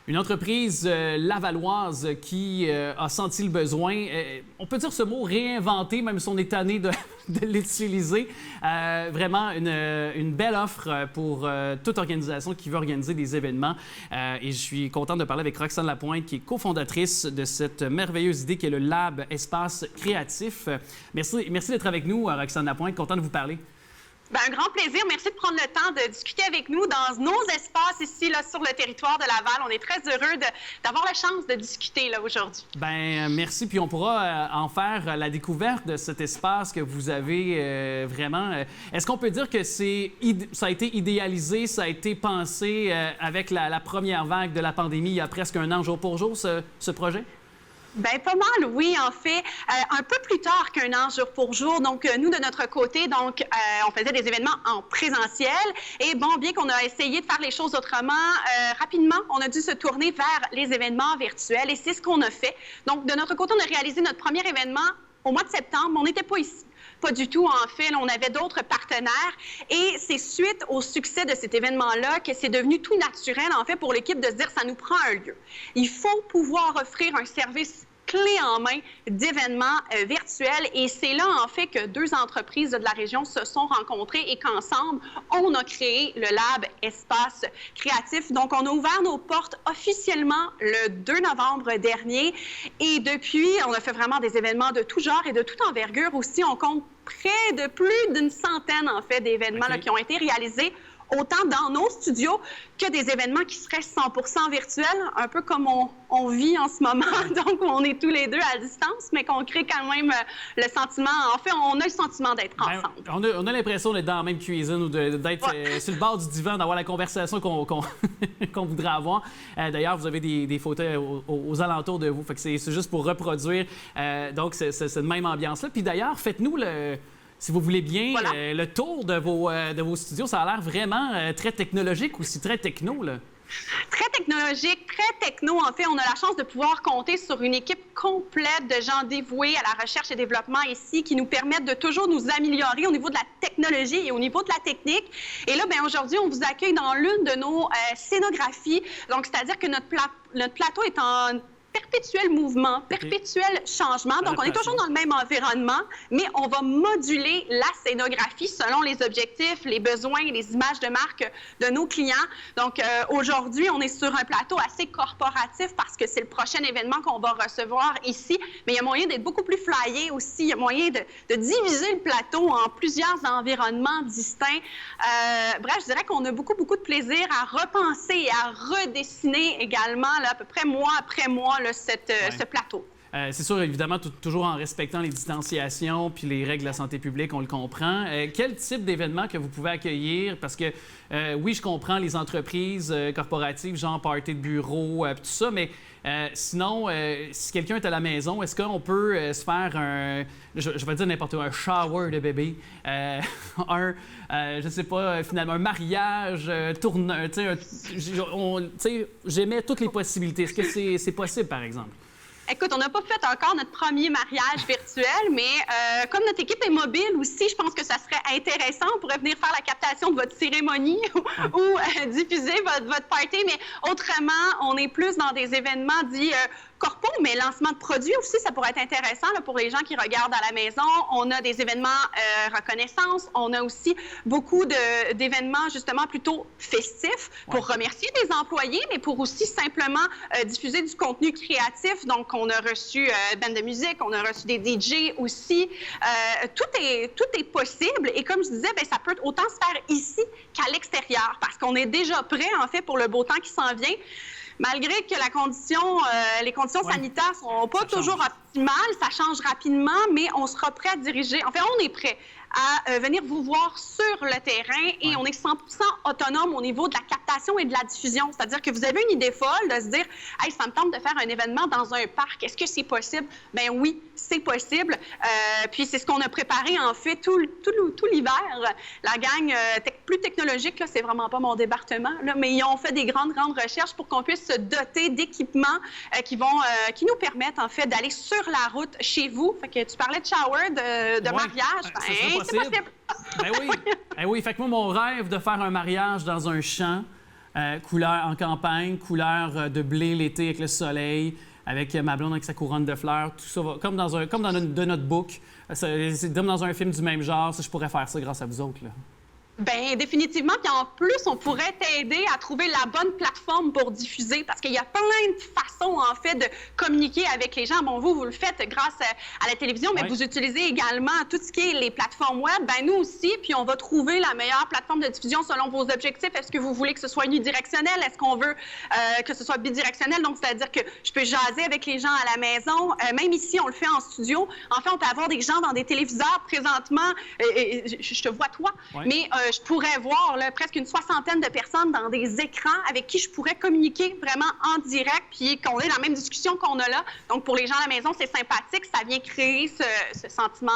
Une entreprise lavalloise qui a senti le besoin, on peut dire ce mot, réinventer, même si on est tanné de l'utiliser. Vraiment une belle offre pour toute organisation qui veut organiser des événements. Et je suis contente de parler avec Roxane Lapointe, qui est cofondatrice de cette merveilleuse idée qui est le Lab Espace Créatif. Merci d'être avec nous, Roxane Lapointe. Content de vous parler. Bien, un grand plaisir. Merci de prendre le temps de discuter avec nous dans nos espaces ici, là, sur le territoire de Laval. On est très heureux d'avoir la chance de discuter là aujourd'hui. Bien, merci. Puis on pourra en faire la découverte de cet espace que vous avez vraiment. Est-ce qu'on peut dire que ça a été idéalisé, ça a été pensé avec la première vague de la pandémie il y a presque un an, jour pour jour, ce projet? Bien, pas mal, oui, en fait. Un peu plus tard qu'un an, jour pour jour. Donc, nous, de notre côté, on faisait des événements en présentiel. Et bon, bien qu'on a essayé de faire les choses autrement, rapidement, on a dû se tourner vers les événements virtuels. Et c'est ce qu'on a fait. Donc, de notre côté, on a réalisé notre premier événement au mois de septembre. On n'était pas ici. Pas du tout, en fait. On avait d'autres partenaires. Et c'est suite au succès de cet événement-là que c'est devenu tout naturel, en fait, pour l'équipe de se dire, ça nous prend un lieu. Il faut pouvoir offrir un service clé en main d'événements virtuels. Et c'est là, en fait, que deux entreprises de la région se sont rencontrées et qu'ensemble, on a créé le Lab Espace Créatif. Donc, on a ouvert nos portes officiellement le 2 novembre dernier. Et depuis, on a fait vraiment des événements de tout genre et de toute envergure aussi. On compte près de plus d'une centaine, en fait, d'événements qui ont été réalisés autant dans nos studios que des événements qui seraient 100% virtuels, un peu comme on vit en ce moment. Donc, on est tous les deux à distance, mais qu'on crée quand même le sentiment... En fait, on a le sentiment d'être ensemble. On a l'impression d'être dans la même cuisine ou d'être sur le bord du divan, d'avoir la conversation qu'on voudrait avoir. D'ailleurs, vous avez des fauteuils aux alentours de vous. Fait que c'est juste pour reproduire. Donc, c'est cette même ambiance-là. Puis d'ailleurs, faites-nous si vous voulez bien, le tour de vos studios. Ça a l'air vraiment très technologique, aussi très techno, là. Très technologique, très techno. En fait, on a la chance de pouvoir compter sur une équipe complète de gens dévoués à la recherche et développement ici qui nous permettent de toujours nous améliorer au niveau de la technologie et au niveau de la technique. Et là, bien, aujourd'hui, on vous accueille dans l'une de nos scénographies. Donc, c'est-à-dire que notre plateau est en perpétuel mouvement, perpétuel changement. Donc, on est toujours dans le même environnement, mais on va moduler la scénographie selon les objectifs, les besoins et les images de marque de nos clients. Donc, aujourd'hui, on est sur un plateau assez corporatif parce que c'est le prochain événement qu'on va recevoir ici. Mais il y a moyen d'être beaucoup plus flyé aussi. Il y a moyen de diviser le plateau en plusieurs environnements distincts. Bref, je dirais qu'on a beaucoup de plaisir à repenser et à redessiner également, là, à peu près mois après mois, là, ce plateau. C'est sûr, évidemment, toujours en respectant les distanciations puis les règles de la santé publique, on le comprend. Quel type d'événement que vous pouvez accueillir? Parce que, oui, je comprends les entreprises corporatives, genre party de bureau, tout ça, mais sinon, si quelqu'un est à la maison, est-ce qu'on peut se faire je vais dire n'importe quoi, un shower de bébé, je sais pas, finalement, un mariage, j'aimais toutes les possibilités. Est-ce que c'est possible, par exemple? Écoute, on n'a pas fait encore notre premier mariage virtuel, mais comme notre équipe est mobile aussi, je pense que ça serait intéressant. On pourrait venir faire la captation de votre cérémonie ou diffuser votre party, mais autrement, on est plus dans des événements dits corpo, mais lancement de produits aussi, ça pourrait être intéressant là, pour les gens qui regardent à la maison. On a des événements reconnaissance. On a aussi beaucoup d'événements justement plutôt festifs pour remercier des employés, mais pour aussi simplement diffuser du contenu créatif. Donc, on a reçu band de musique, on a reçu des DJ aussi. Tout est possible. Et comme je disais, bien, ça peut autant se faire ici qu'à l'extérieur parce qu'on est déjà prêt, en fait, pour le beau temps qui s'en vient. Malgré que les conditions sanitaires ne sont pas toujours optimales, ça change rapidement, mais on sera prêt à diriger. En fait, on est prêt à venir vous voir sur le terrain et on est 100% autonome au niveau de la captation et de la diffusion. C'est-à-dire que vous avez une idée folle de se dire « Hey, ça me tente de faire un événement dans un parc. Est-ce que c'est possible? » Bien oui, c'est possible. Puis c'est ce qu'on a préparé, en fait, tout l'hiver. La gang plus technologique, c'est vraiment pas mon département, là, mais ils ont fait des grandes recherches pour qu'on puisse se doter d'équipements qui nous permettent, en fait, d'aller sur la route chez vous. Fait que tu parlais de shower, de mariage. C'est possible. Ben oui. Ben oui. Fait que moi, mon rêve de faire un mariage dans un champ, couleur en campagne, couleur de blé l'été avec le soleil, avec ma blonde avec sa couronne de fleurs, tout ça va comme dans de notre book. C'est comme dans un film du même genre. Ça, je pourrais faire ça grâce à vous autres, là. Bien, définitivement. Puis en plus, on pourrait t'aider à trouver la bonne plateforme pour diffuser parce qu'il y a plein de façons, en fait, de communiquer avec les gens. Bon, vous le faites grâce à la télévision, mais vous utilisez également tout ce qui est les plateformes web. Bien, nous aussi, puis on va trouver la meilleure plateforme de diffusion selon vos objectifs. Est-ce que vous voulez que ce soit unidirectionnel? Est-ce qu'on veut que ce soit bidirectionnel? Donc, c'est-à-dire que je peux jaser avec les gens à la maison. Même ici, on le fait en studio. En fait, on peut avoir des gens dans des téléviseurs présentement. Je te vois, toi, mais je pourrais voir là, presque une soixantaine de personnes dans des écrans avec qui je pourrais communiquer vraiment en direct, puis qu'on ait la même discussion qu'on a là. Donc, pour les gens à la maison, c'est sympathique. Ça vient créer ce sentiment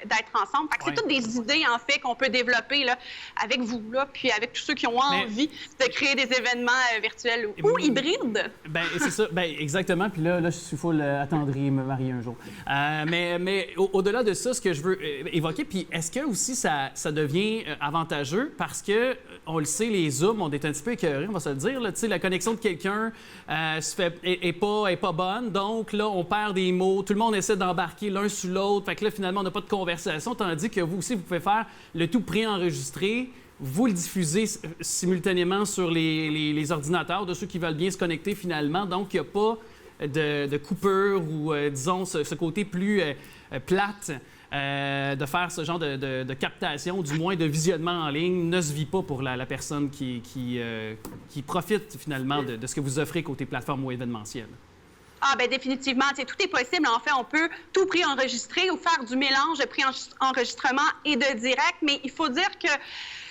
d'être ensemble. Fait que c'est toutes des idées, en fait, qu'on peut développer là, avec vous, là, puis avec tous ceux qui ont envie de créer des événements virtuels ou hybrides. Bien, c'est ça. Bien, exactement. Puis là, je suis full attendri me marier un jour. Mais au-delà de ça, ce que je veux évoquer, puis est-ce que aussi ça devient avantageux parce que, on le sait, les Zooms, on est un petit peu écœurés, on va se le dire. Là, la connexion de quelqu'un est pas bonne. Donc là, on perd des mots. Tout le monde essaie d'embarquer l'un sur l'autre. Fait que là, finalement, on n'a pas de conversation. Tandis que vous aussi, vous pouvez faire le tout préenregistré. Vous le diffusez simultanément sur les ordinateurs de ceux qui veulent bien se connecter finalement. Donc, il n'y a pas de coupure ou, disons, ce côté plus plate. De faire ce genre de captation, du moins de visionnement en ligne, ne se vit pas pour la personne qui profite finalement de ce que vous offrez côté plateforme ou événementiel. Ah, bien, définitivement. Tout est possible. En fait, on peut tout préenregistrer ou faire du mélange de préenregistrement et de direct, mais il faut dire que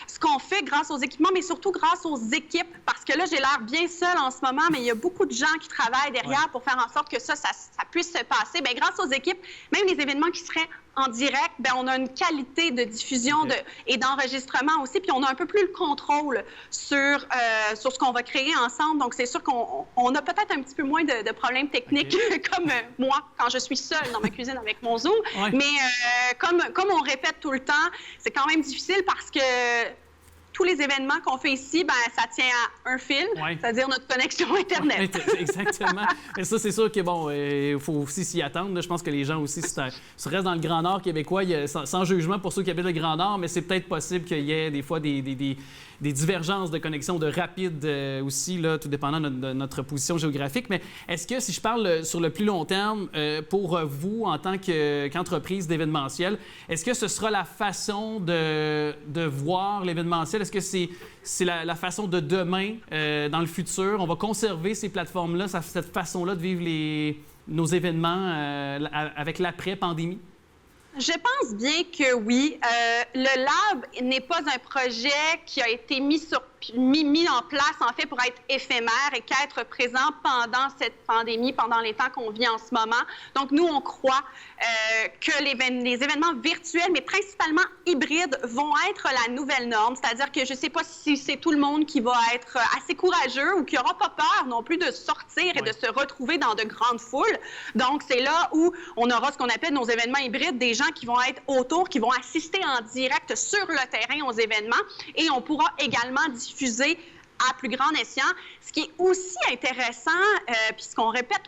ce qu'on fait grâce aux équipements, mais surtout grâce aux équipes, parce que là, j'ai l'air bien seule en ce moment, mais il y a beaucoup de gens qui travaillent derrière pour faire en sorte que ça puisse se passer. Bien, grâce aux équipes, même les événements qui seraient en direct, bien, on a une qualité de diffusion et d'enregistrement aussi, puis on a un peu plus le contrôle sur ce qu'on va créer ensemble. Donc, c'est sûr qu'on a peut-être un petit peu moins de problèmes techniques, comme moi, quand je suis seule dans ma cuisine avec mon Zoom. Mais comme on répète tout le temps, c'est quand même difficile parce que tous les événements qu'on fait ici, ben, ça tient à un fil, c'est-à-dire notre connexion Internet. Exactement. Et ça, c'est sûr que, bon, il faut aussi s'y attendre. Je pense que les gens aussi, si tu restes dans le Grand Nord québécois, sans jugement pour ceux qui habitent le Grand Nord, mais c'est peut-être possible qu'il y ait des fois des divergences de connexion, de rapide aussi, là, tout dépendant de notre position géographique. Mais est-ce que, si je parle sur le plus long terme, pour vous, en tant qu'entreprise d'événementiel, est-ce que ce sera la façon de voir l'événementiel? Est-ce que c'est la façon de demain, dans le futur? On va conserver ces plateformes-là, cette façon-là de vivre nos événements avec l'après-pandémie? Je pense bien que oui. Le Lab n'est pas un projet qui a été mis en place, en fait, pour être éphémère et qu'être présent pendant cette pandémie, pendant les temps qu'on vit en ce moment. Donc, nous, on croit que les événements virtuels, mais principalement hybrides, vont être la nouvelle norme. C'est-à-dire que je ne sais pas si c'est tout le monde qui va être assez courageux ou qui n'aura pas peur non plus de sortir et de se retrouver dans de grandes foules. Donc, c'est là où on aura ce qu'on appelle nos événements hybrides, des gens qui vont être autour, qui vont assister en direct sur le terrain aux événements, et on pourra également diffuser à plus grand escient. Ce qui est aussi intéressant, puis ce qu'on répète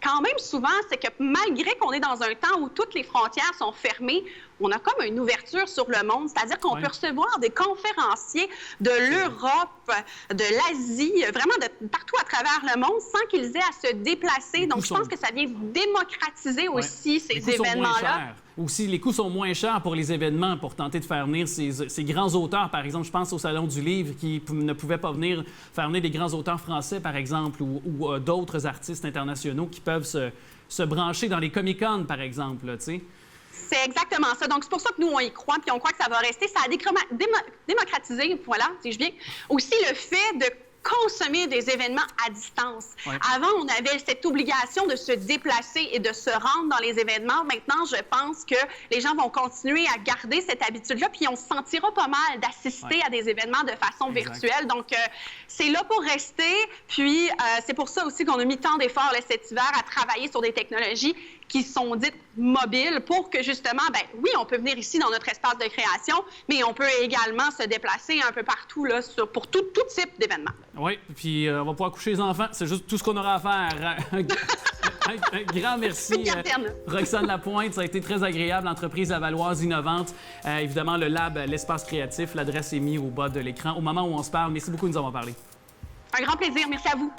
quand même souvent, c'est que malgré qu'on est dans un temps où toutes les frontières sont fermées, on a comme une ouverture sur le monde, c'est-à-dire qu'on peut recevoir des conférenciers de l'Europe, de l'Asie, vraiment de partout à travers le monde, sans qu'ils aient à se déplacer. Donc, je pense que ça vient démocratiser aussi ces événements-là. Aussi, les coûts sont moins chers pour les événements, pour tenter de faire venir ces grands auteurs. Par exemple, je pense au Salon du Livre qui ne pouvaient pas faire venir des grands auteurs français, par exemple, ou d'autres artistes internationaux qui peuvent se brancher dans les Comic-Con, par exemple, tu sais. C'est exactement ça. Donc, c'est pour ça que nous, on y croit, puis on croit que ça va rester. Ça a démocratisé, voilà, si je viens, aussi le fait de consommer des événements à distance. Avant, on avait cette obligation de se déplacer et de se rendre dans les événements. Maintenant, je pense que les gens vont continuer à garder cette habitude-là, puis on se sentira pas mal d'assister à des événements de façon virtuelle. Donc, c'est là pour rester. Puis, c'est pour ça aussi qu'on a mis tant d'efforts cet hiver à travailler sur des technologies qui sont dites mobiles pour que justement, ben oui, on peut venir ici dans notre espace de création, mais on peut également se déplacer un peu partout là, pour tout type d'événements. Oui, puis on va pouvoir coucher les enfants. C'est juste tout ce qu'on aura à faire. Un grand merci, Roxane Lapointe. Ça a été très agréable. L'entreprise lavalloise innovante. Évidemment, le lab, l'espace créatif. L'adresse est mise au bas de l'écran au moment où on se parle. Merci beaucoup de nous avoir parlé. Un grand plaisir. Merci à vous.